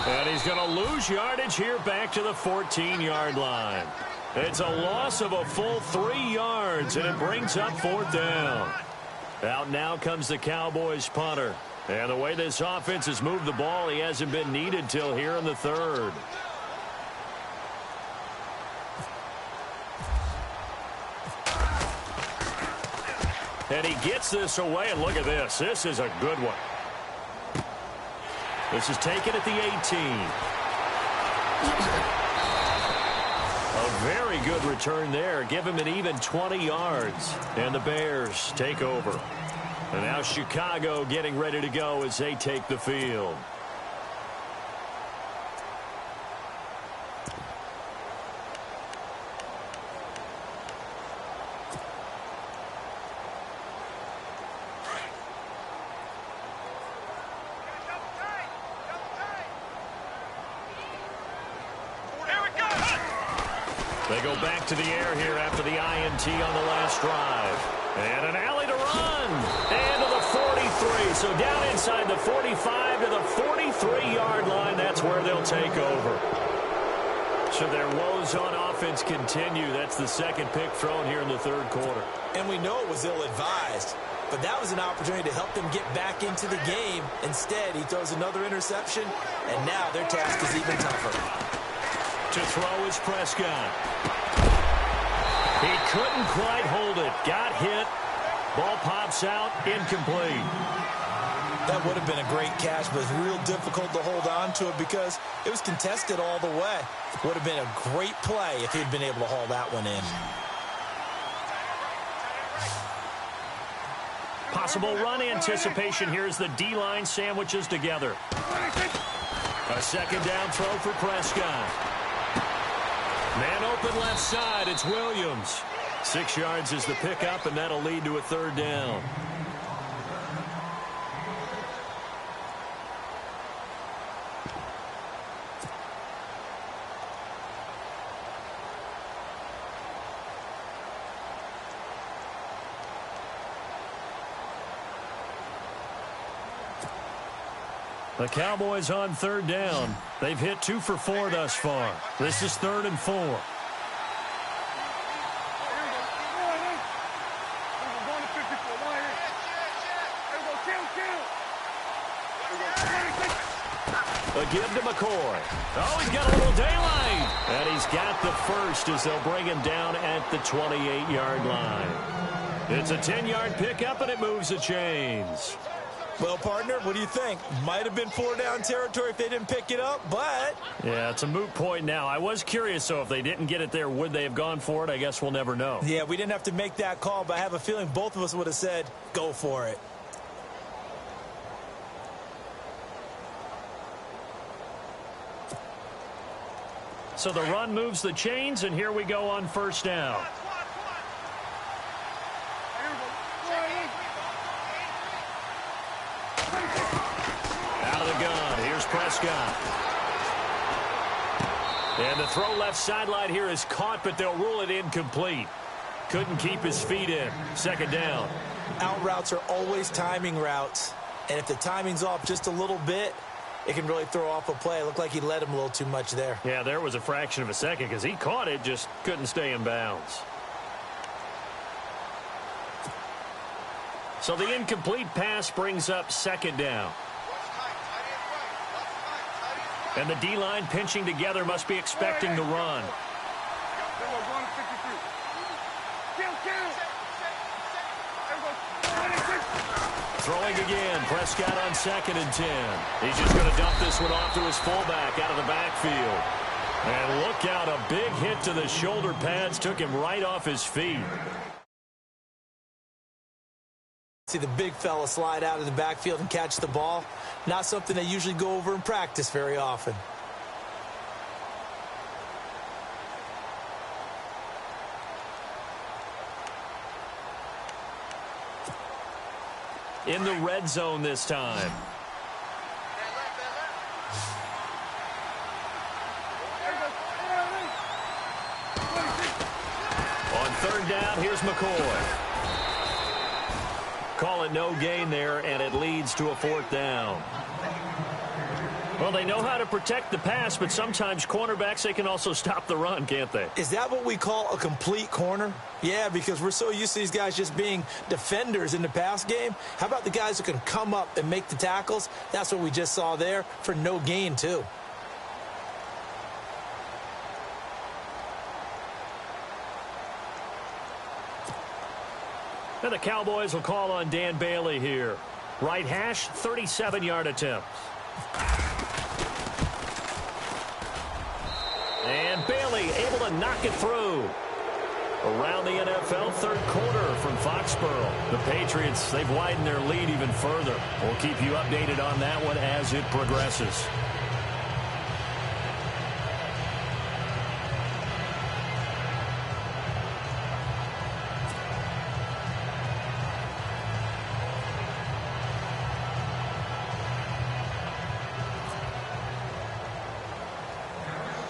And he's going to lose yardage here back to the 14-yard line. It's a loss of a full 3 yards, and it brings up 4th down. Out now comes the Cowboys punter. And the way this offense has moved the ball, he hasn't been needed till here in the 3rd. And he gets this away, and look at this. This is a good one. This is taken at the 18. A very good return there. Give him an even 20 yards. And the Bears take over. And now Chicago getting ready to go as they take the field. They go back to the air here after the INT on the last drive. And an alley to run. And to the 43. So down inside the 45 to the 43-yard line. That's where they'll take over. So their woes on offense continue. That's the second pick thrown here in the 3rd quarter. And we know it was ill-advised. But that was an opportunity to help them get back into the game. Instead, he throws another interception. And now their task is even tougher. To throw is Prescott. He couldn't quite hold it. Got hit. Ball pops out. Incomplete. That would have been a great catch, but it's real difficult to hold on to it because it was contested all the way. Would have been a great play if he'd been able to haul that one in. Possible run anticipation here as the D-line sandwiches together. A 2nd down throw for Prescott. Man open left side. It's Williams. 6 yards is the pickup, and that'll lead to a 3rd down. The Cowboys on 3rd down. They've hit 2 for 4 thus far. This is 3rd and 4. A give to McCoy. Oh, he's got a little daylight. And he's got the first as they'll bring him down at the 28-yard line. It's a 10-yard pickup, and it moves the chains. Well, partner, what do you think? Might have been 4-down territory if they didn't pick it up, but... Yeah, it's a moot point now. I was curious, so if they didn't get it there, would they have gone for it? I guess we'll never know. Yeah, we didn't have to make that call, but I have a feeling both of us would have said, go for it. So the run moves the chains, and here we go on 1st down. Out of the gun, here's Prescott. And the throw left sideline here is caught, but they'll rule it incomplete. Couldn't keep his feet in. 2nd down. Out routes are always timing routes. And if the timing's off just a little bit, it can really throw off a play. It looked like he led him a little too much there. Yeah, there was a fraction of a second because he caught it, just couldn't stay in bounds. So the incomplete pass brings up 2nd down. And the D-line pinching together must be expecting the run. Throwing again. Prescott on 2nd and 10. He's just going to dump this one off to his fullback out of the backfield. And look out, a big hit to the shoulder pads took him right off his feet. See the big fella slide out of the backfield and catch the ball. Not something they usually go over in practice very often. in the red zone this time. On third down, here's McCoy. Call it no gain there, and it leads to a fourth down. Well, they know how to protect the pass, but sometimes cornerbacks, they can also stop the run, can't they? Is that what we call a complete corner? Yeah, because we're so used to these guys just being defenders in the pass game. How about the guys who can come up and make the tackles? That's what we just saw there for no gain, too. And the Cowboys will call on Dan Bailey here. Right hash, 37-yard attempt. And Bailey able to knock it through. Around the NFL, third quarter from Foxborough. The Patriots, they've widened their lead even further. We'll keep you updated on that one as it progresses.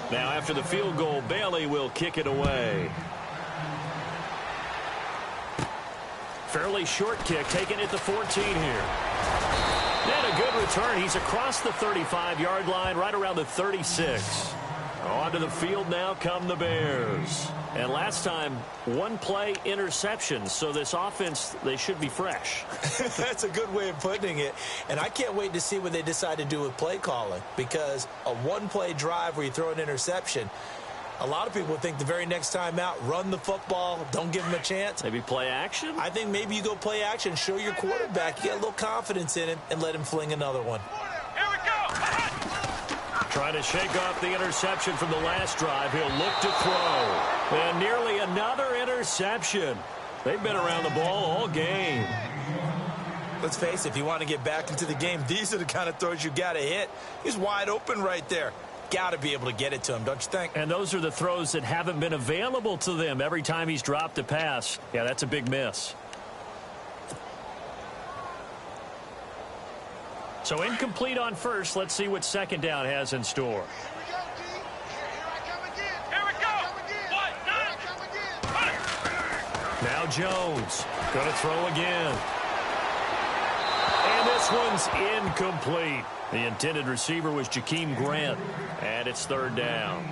Now, after the field goal, Bailey will kick it away. Fairly short kick, taken at the 14 here. And a good return. He's across the 35-yard line, right around the 36. Onto the field now come the Bears. And last time, one play interception. So this offense, they should be fresh. That's a good way of putting it. And I can't wait to see what they decide to do with play calling. Because a one-play drive where you throw an interception, a lot of people think the very next time out, run the football, don't give him a chance. Maybe play action? I think maybe you go play action, show your quarterback, you get a little confidence in him, and let him fling another one. Here we go. Trying to shake off the interception from the last drive. He'll look to throw. And nearly another interception. They've been around the ball all game. Let's face it, if you want to get back into the game, these are the kind of throws you got to hit. He's wide open right there. Got to be able to get it to him, don't you think? And those are the throws that haven't been available to them every time he's dropped a pass. Yeah, that's a big miss. So incomplete on first. Let's see what second down has in store. Now Jones going to throw again. And this one's incomplete. The intended receiver was Jakeem Grant. And it's third down.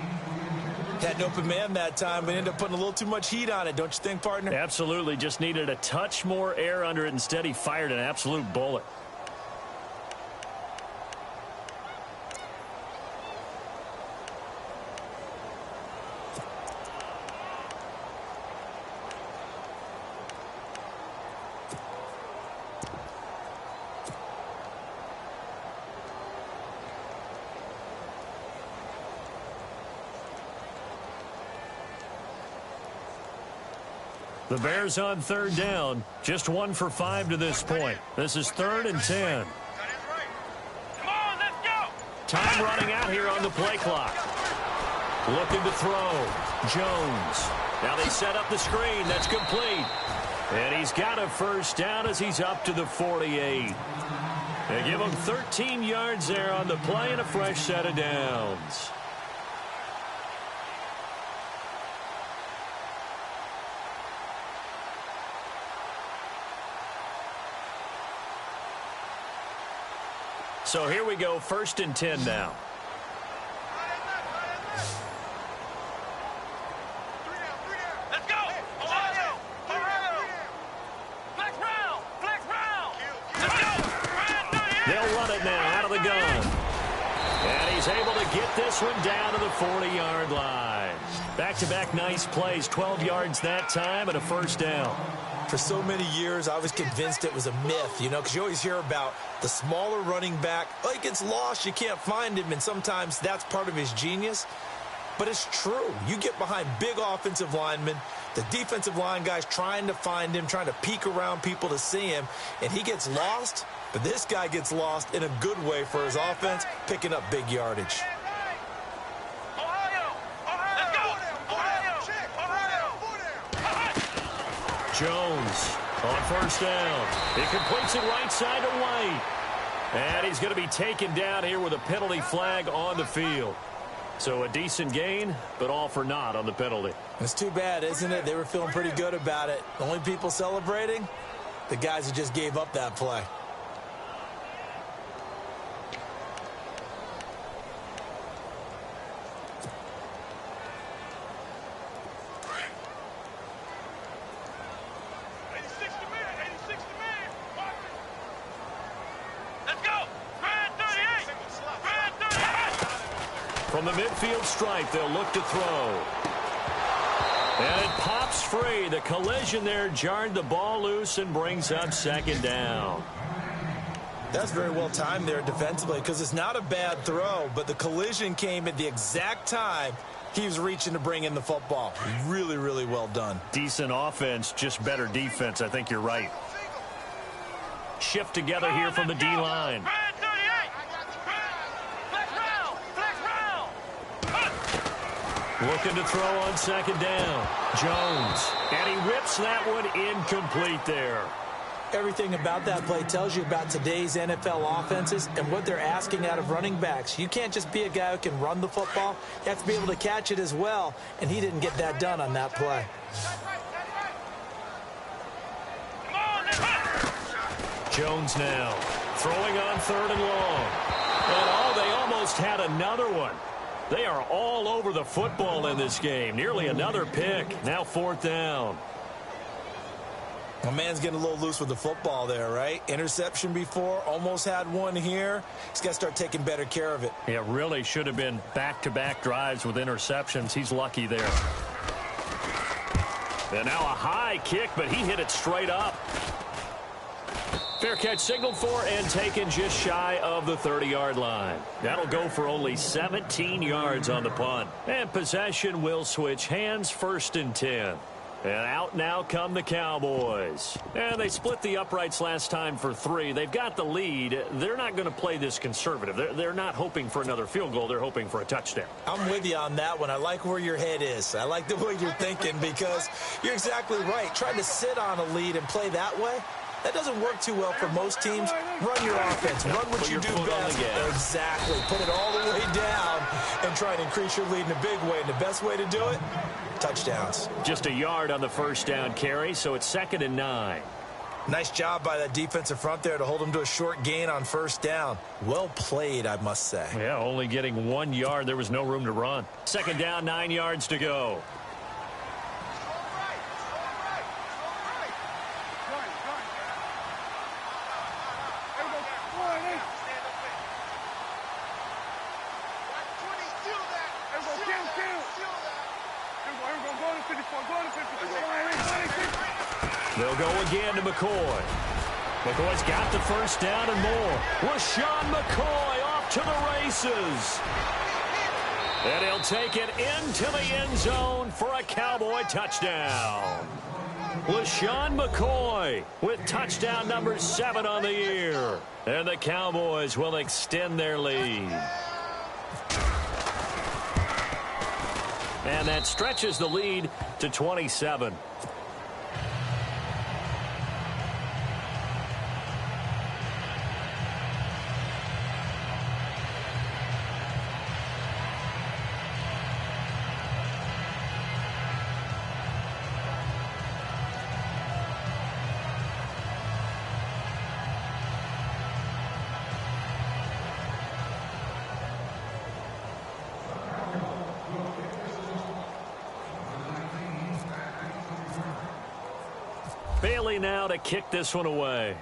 Had an open man that time, but ended up putting a little too much heat on it, don't you think, partner? Absolutely. Just needed a touch more air under it. Instead, he fired an absolute bullet. The Bears on third down. Just 1 for 5 to this point. This is 3rd and 10. Come on, let's go. Time running out here on the play clock. Looking to throw. Jones. Now they set up the screen. That's complete. And he's got a first down as he's up to the 48. They give him 13 yards there on the play and a fresh set of downs. So here we go, 1st and 10 now. Let's go. Ohio. Flex round. Let's go. They'll run it now out of the gun. And he's able to get this one down to the 40-yard line. Back-to-back nice plays, 12 yards that time and a first down. For so many years, I was convinced it was a myth, you know, because you always hear about the smaller running back. Oh, he gets lost, you can't find him, and sometimes that's part of his genius. But it's true. You get behind big offensive linemen, the defensive line guys trying to find him, trying to peek around people to see him, and he gets lost. But this guy gets lost in a good way for his offense, picking up big yardage. Jones On first down. He completes it right side to White. And he's going to be taken down here with a penalty flag on the field. So a decent gain, but all for naught on the penalty. It's too bad, isn't it? They were feeling pretty good about it. The only people celebrating, the guys who just gave up that play. From the midfield stripe, they'll look to throw. And it pops free. The collision there jarred the ball loose and brings up second down. That's very well timed there defensively because it's not a bad throw, but the collision came at the exact time he was reaching to bring in the football. Really, really well done. Decent offense, just better defense. I think you're right. Shift together here from the D-line. Looking to throw on second down. Jones. And he rips that one incomplete there. Everything about that play tells you about today's NFL offenses and what they're asking out of running backs. You can't just be a guy who can run the football. You have to be able to catch it as well, and he didn't get that done on that play. Jones now throwing on third and long. And they almost had another one. They are all over the football in this game. Nearly another pick. Now fourth down. My man's getting a little loose with the football there, right? Interception before, almost had one here. He's got to start taking better care of it. Yeah, really should have been back-to-back drives with interceptions. He's lucky there. And now a high kick, but he hit it straight up. Fair catch signaled for and taken just shy of the 30-yard line. That'll go for only 17 yards on the punt. And possession will switch hands, first and 10. And out now come the Cowboys. And they split the uprights last time for 3. They've got the lead. They're not going to play this conservative. They're not hoping for another field goal. They're hoping for a touchdown. I'm with you on that one. I like where your head is. I like the way you're thinking because you're exactly right. Trying to sit on a lead and play that way, that doesn't work too well for most teams. Run your offense. Run what you do best. Exactly. Put it all the way down and try and increase your lead in a big way. And the best way to do it, touchdowns. Just a yard on the first down carry, so it's 2nd and 9. Nice job by that defensive front there to hold them to a short gain on first down. Well played, I must say. Yeah, only getting 1 yard. There was no room to run. 2nd down, 9 yards to go. They'll go again to McCoy. McCoy's got the first down and more. LaShawn McCoy off to the races. And he'll take it into the end zone for a Cowboy touchdown. LaShawn McCoy with touchdown number 7 on the year. And the Cowboys will extend their lead. And that stretches the lead to 27. Bailey now to kick this one away.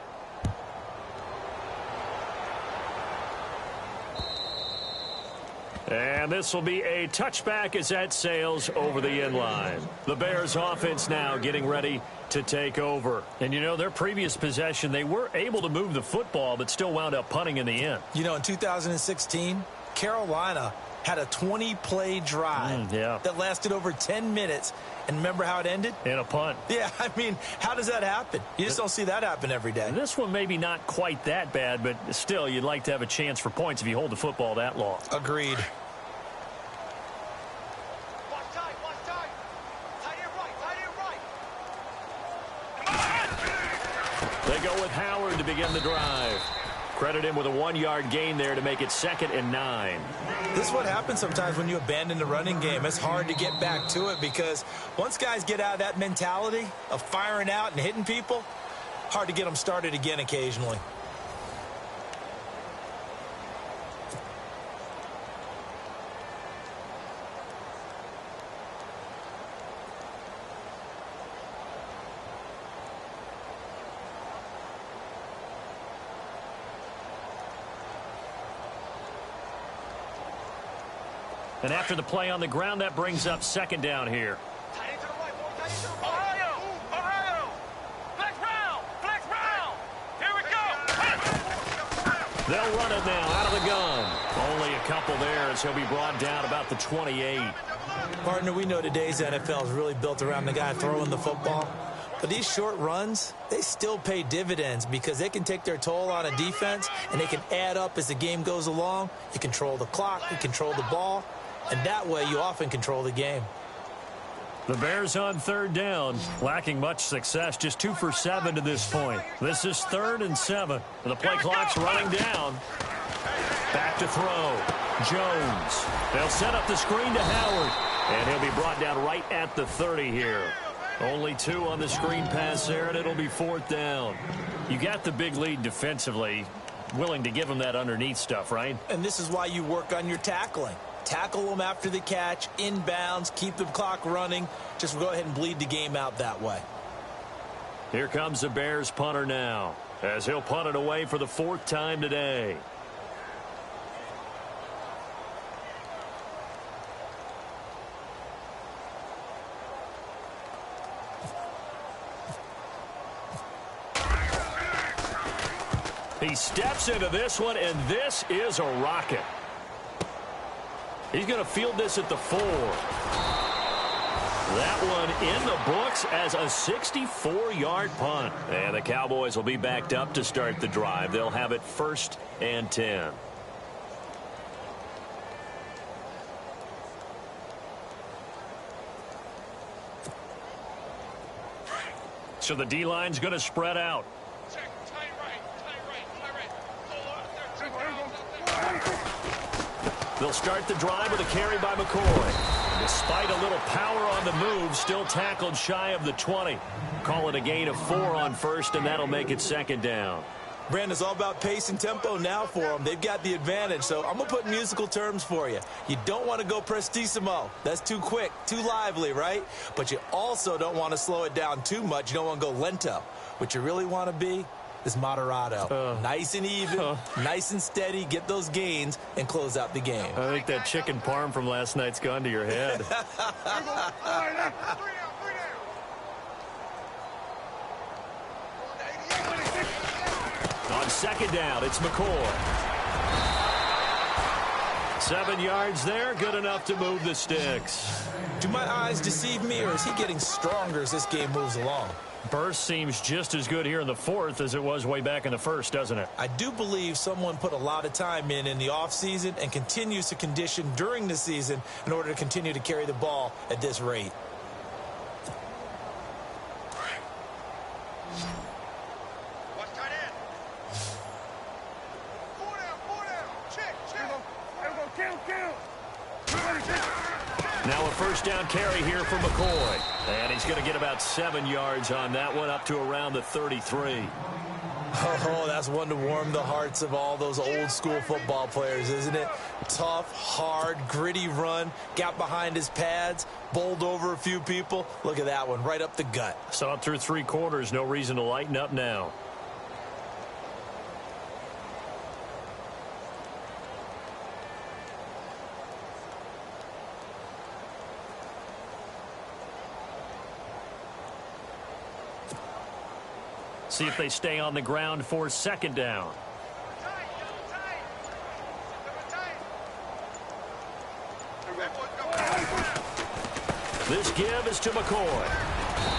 And this will be a touchback as that sails over the end line. The Bears offense now getting ready to take over. And, you know, their previous possession, they were able to move the football but still wound up punting in the end. You know, in 2016, Carolina had a 20-play drive that lasted over 10 minutes. And remember how it ended? In a punt. Yeah, I mean, how does that happen? You just don't see that happen every day. This one maybe not quite that bad, but still, you'd like to have a chance for points if you hold the football that long. Agreed. go with Howard to begin the drive. Credit him with a 1-yard gain there to make it 2nd and 9. This is what happens sometimes when you abandon the running game. It's hard to get back to it because once guys get out of that mentality of firing out and hitting people, hard to get them started again occasionally. And after the play on the ground, that brings up 2nd down here. Ohio! Ohio! Flex round! Flex round! Here we go! They'll run it now out of the gun. Only a couple there as he'll be brought down about the 28. Partner, we know today's NFL is really built around the guy throwing the football. But these short runs, they still pay dividends because they can take their toll on a defense and they can add up as the game goes along. You control the clock, you control the ball, and that way you often control the game. The Bears on 3rd down, lacking much success, just 2 for 7 to this point. This is 3rd and 7. The play clock's running down. Back to throw. Jones. They'll set up the screen to Howard, and he'll be brought down right at the 30 here. Only 2 on the screen pass there, and it'll be 4th down. You got the big lead defensively, willing to give them that underneath stuff, right? And this is why you work on your tackling. Tackle them after the catch, inbounds, keep the clock running. Just go ahead and bleed the game out that way. Here comes the Bears punter now, as he'll punt it away for the 4th time today. He steps into this one, and this is a rocket. He's going to field this at the 4. That one in the books as a 64-yard punt. And the Cowboys will be backed up to start the drive. They'll have it 1st and 10. So the D-line's going to spread out. They'll start the drive with a carry by McCoy. Despite a little power on the move, still tackled shy of the 20. Call it a gain of 4 on 1st, and that'll make it 2nd down. Brandon, it's all about pace and tempo now for them. They've got the advantage, so I'm going to put musical terms for you. You don't want to go prestissimo. That's too quick, too lively, right? But you also don't want to slow it down too much. You don't want to go lento. What you really want to be is moderato. Nice and even, nice and steady, get those gains, and close out the game. I think that chicken parm from last night's gone to your head. On 2nd down, it's McCoy. 7 yards there, good enough to move the sticks. Do my eyes deceive me, or is he getting stronger as this game moves along? Burst seems just as good here in the 4th as it was way back in the 1st, doesn't it? I do believe someone put a lot of time in the offseason and continues to condition during the season in order to continue to carry the ball at this rate. Now a 1st down carry here for McCoy. And he's going to get about 7 yards on that one, up to around the 33. Oh, that's one to warm the hearts of all those old school football players, isn't it? Tough, hard, gritty run, got behind his pads, bowled over a few people. Look at that one, right up the gut. Saw it through 3 quarters, no reason to lighten up now. See if they stay on the ground for 2nd down. This give is to McCoy.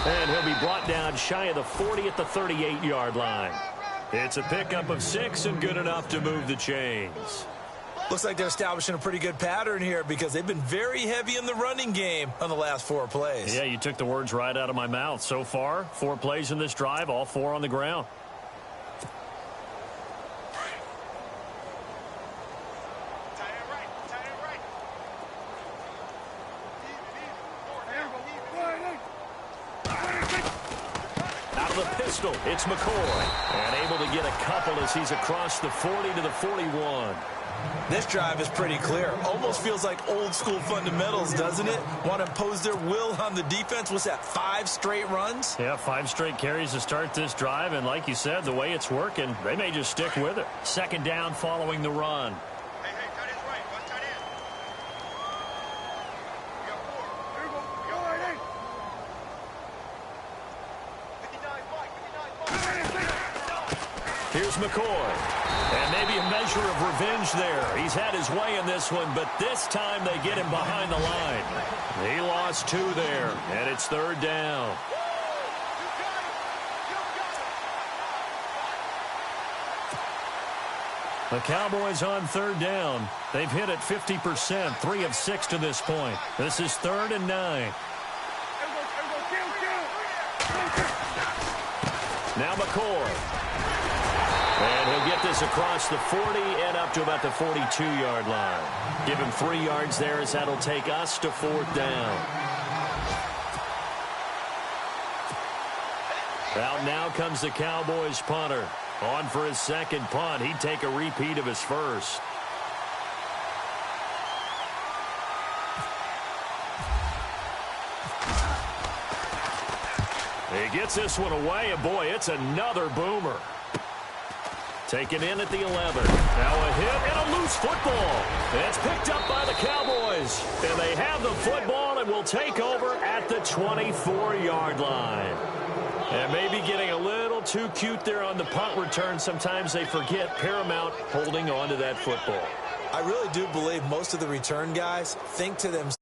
And he'll be brought down shy of the 40 at the 38-yard line. It's a pickup of 6 and good enough to move the chains. Looks like they're establishing a pretty good pattern here because they've been very heavy in the running game on the last 4 plays. Yeah, you took the words right out of my mouth. So far, 4 plays in this drive, all 4 on the ground. of the pistol. It's McCoy. And able to get a couple as he's across the 40 to the 41. This drive is pretty clear. Almost feels like old school fundamentals, doesn't it? Want to impose their will on the defense. What's that, 5 straight runs? Yeah, 5 straight carries to start this drive. And like you said, the way it's working, they may just stick with it. Second down following the run. Hey, tight end's right. One tight end. We got 4. Here we go. We got 4. 59 Mike. 59 Mike. Here's McCoy. And maybe a measure of revenge there. He's had his way in this one, but this time they get him behind the line. He lost 2 there, and it's third down. The Cowboys on third down. They've hit it 50%, 3 of 6 to this point. This is 3rd and 9. Now McCoy. And he'll get this across the 40 and up to about the 42-yard line. Give him 3 yards there as that'll take us to 4th down. Out now comes the Cowboys punter. On for his second punt. He'd take a repeat of his first. He gets this one away, and boy, it's another boomer. Taken in at the 11. Now a hit and a loose football. It's picked up by the Cowboys. And they have the football and will take over at the 24-yard line. And maybe getting a little too cute there on the punt return. Sometimes they forget Paramount holding on to that football. I really do believe most of the return guys think to themselves,